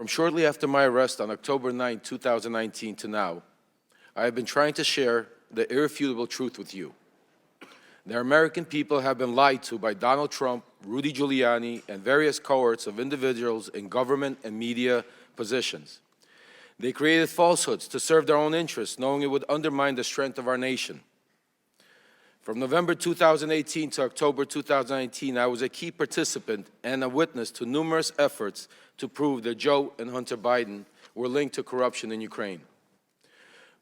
From shortly after my arrest on October 9, 2019 to now, I have been trying to share the irrefutable truth with you. The American people have been lied to by Donald Trump, Rudy Giuliani, and various cohorts of individuals in government and media positions. They created falsehoods to serve their own interests, knowing it would undermine the strength of our nation. From November 2018 to October 2019, I was a key participant and a witness to numerous efforts to prove that Joe and Hunter Biden were linked to corruption in Ukraine.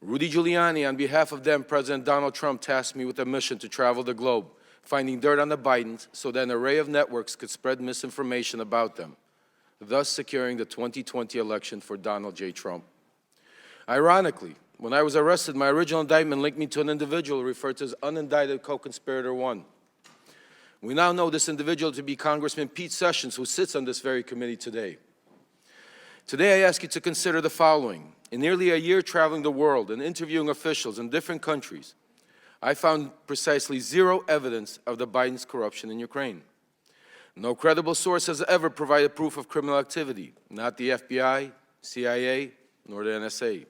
Rudy Giuliani, on behalf of then President Donald Trump, tasked me with a mission to travel the globe, finding dirt on the Bidens so that an array of networks could spread misinformation about them, thus securing the 2020 election for Donald J. Trump. Ironically, when I was arrested, my original indictment linked me to an individual referred to as unindicted co-conspirator 1. We now know this individual to be Congressman Pete Sessions, who sits on this very committee today. Today, I ask you to consider the following. In nearly a year traveling the world and interviewing officials in different countries, I found precisely zero evidence of the Biden's corruption in Ukraine. No credible source has ever provided proof of criminal activity, not the FBI, CIA, nor the NSA.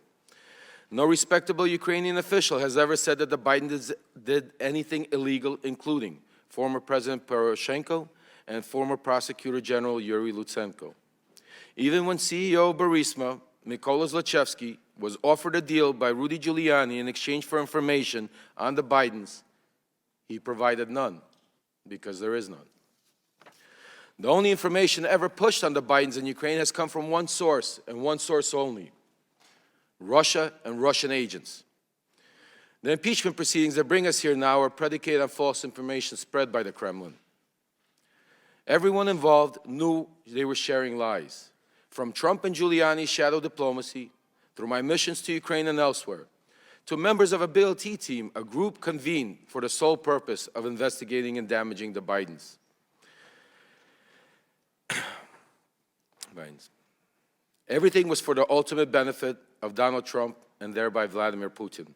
No respectable Ukrainian official has ever said that the Bidens did anything illegal, including former President Poroshenko and former Prosecutor General Yuri Lutsenko. Even when CEO of Burisma, Mykola Zlochevsky, was offered a deal by Rudy Giuliani in exchange for information on the Bidens, he provided none, because there is none. The only information ever pushed on the Bidens in Ukraine has come from one source, and one source only: Russia and Russian agents. The impeachment proceedings that bring us here now are predicated on false information spread by the Kremlin. Everyone involved knew they were sharing lies. From Trump and Giuliani's shadow diplomacy, through my missions to Ukraine and elsewhere, to members of a BLT team, a group convened for the sole purpose of investigating and damaging the Bidens. Everything was for the ultimate benefit of Donald Trump and thereby Vladimir Putin.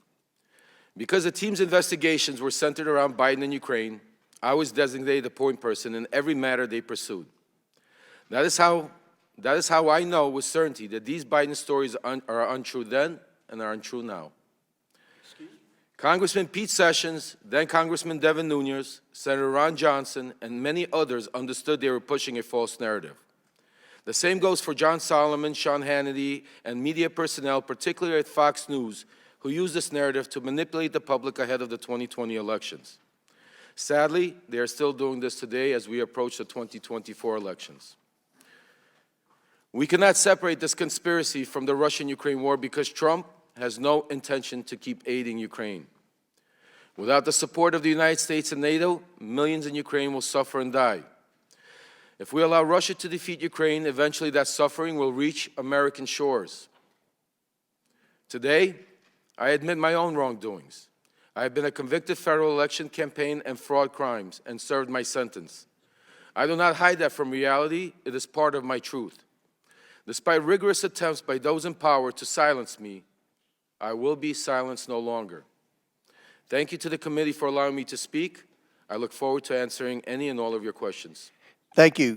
Because the team's investigations were centered around Biden and Ukraine, I was designated the point person in every matter they pursued. That is how I know with certainty that these Biden stories are untrue then and are untrue now. Congressman Pete Sessions, then Congressman Devin Nunes, Senator Ron Johnson, and many others understood they were pushing a false narrative. The same goes for John Solomon, Sean Hannity, and media personnel, particularly at Fox News, who used this narrative to manipulate the public ahead of the 2020 elections. Sadly, they are still doing this today as we approach the 2024 elections. We cannot separate this conspiracy from the Russian-Ukraine war because Trump has no intention to keep aiding Ukraine. Without the support of the United States and NATO, millions in Ukraine will suffer and die. If we allow Russia to defeat Ukraine, eventually that suffering will reach American shores. Today, I admit my own wrongdoings. I have been a convicted federal election campaign and fraud crimes and served my sentence. I do not hide that from reality. It is part of my truth. Despite rigorous attempts by those in power to silence me, I will be silenced no longer. Thank you to the committee for allowing me to speak. I look forward to answering any and all of your questions. Thank you.